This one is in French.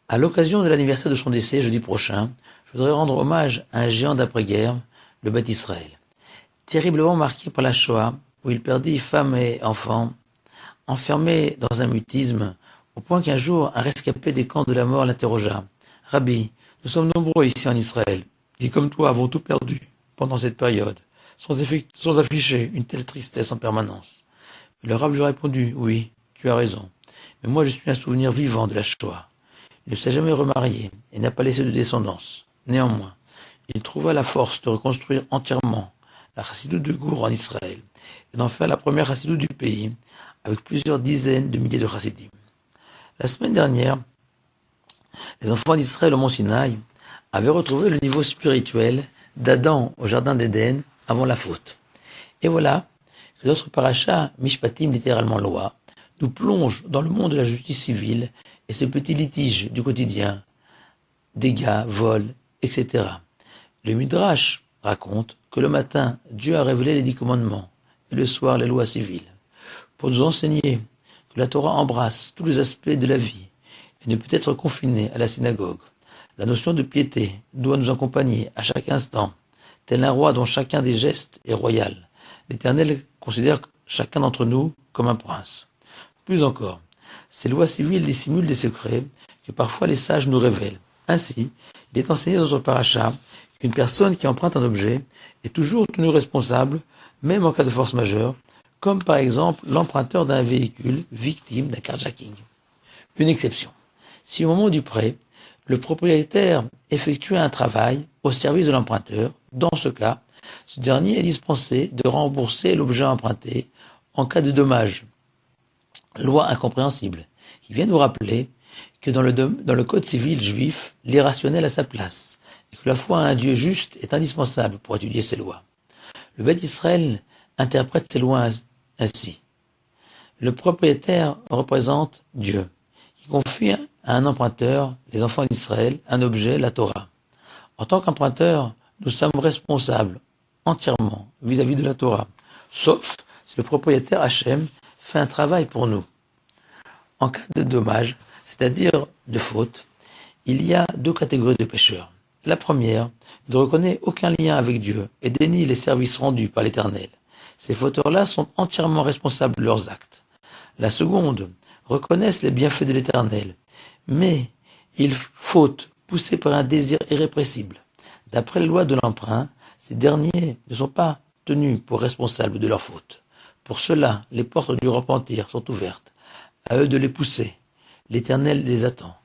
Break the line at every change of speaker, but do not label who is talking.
À l'occasion de l'anniversaire de son décès jeudi prochain, je voudrais rendre hommage à un géant d'après-guerre, le Beth Israël. Terriblement marqué par la Shoah, où il perdit femme et enfants, enfermé dans un mutisme, au point qu'un jour un rescapé des camps de la mort l'interrogea. « Rabbi, nous sommes nombreux ici en Israël, qui comme toi avons tout perdu pendant cette période, sans afficher une telle tristesse en permanence. » Le Rav lui répondit « Oui, tu as raison, mais moi je suis un souvenir vivant de la Shoah. » Il ne s'est jamais remarié et n'a pas laissé de descendance. Néanmoins, il trouva la force de reconstruire entièrement la chassidoute de Gour en Israël et d'en faire la première chassidoute du pays, avec plusieurs dizaines de milliers de chassidim. La semaine dernière, les enfants d'Israël au mont Sinaï avaient retrouvé le niveau spirituel d'Adam au jardin d'Éden avant la faute. Et voilà que notre paracha, Mishpatim, littéralement loi, nous plonge dans le monde de la justice civile et ce petit litige du quotidien, dégâts, vols, etc. Le Midrash raconte que le matin, Dieu a révélé les 10 commandements et le soir les lois civiles, pour nous enseigner que la Torah embrasse tous les aspects de la vie et ne peut être confinée à la synagogue. La notion de piété doit nous accompagner à chaque instant, tel un roi dont chacun des gestes est royal. L'Éternel considère chacun d'entre nous comme un prince. Plus encore, ces lois civiles dissimulent des secrets que parfois les sages nous révèlent. Ainsi, il est enseigné dans notre paracha qu'une personne qui emprunte un objet est toujours tenue responsable, même en cas de force majeure, comme par exemple l'emprunteur d'un véhicule victime d'un carjacking. Une exception. Si au moment du prêt, le propriétaire effectue un travail au service de l'emprunteur, dans ce cas, ce dernier est dispensé de rembourser l'objet emprunté en cas de dommage. Loi incompréhensible, qui vient nous rappeler que dans le code civil juif, l'irrationnel a sa place, et que la foi à un Dieu juste est indispensable pour étudier ces lois. Le Beth Israël interprète ces lois ainsi. Le propriétaire représente Dieu, qui confie à un emprunteur, les enfants d'Israël, un objet, la Torah. En tant qu'emprunteur, nous sommes responsables entièrement vis-à-vis de la Torah, sauf si le propriétaire Hachem fait un travail pour nous. En cas de dommage, c'est-à-dire de faute, il y a 2 catégories de pécheurs. La première ne reconnaît aucun lien avec Dieu et dénie les services rendus par l'Éternel. Ces fauteurs-là sont entièrement responsables de leurs actes. La seconde reconnaissent les bienfaits de l'Éternel, mais ils fautent, poussés par un désir irrépressible. D'après les lois de l'emprunt, ces derniers ne sont pas tenus pour responsables de leurs fautes. Pour cela, les portes du repentir sont ouvertes. À eux de les pousser. L'Éternel les attend.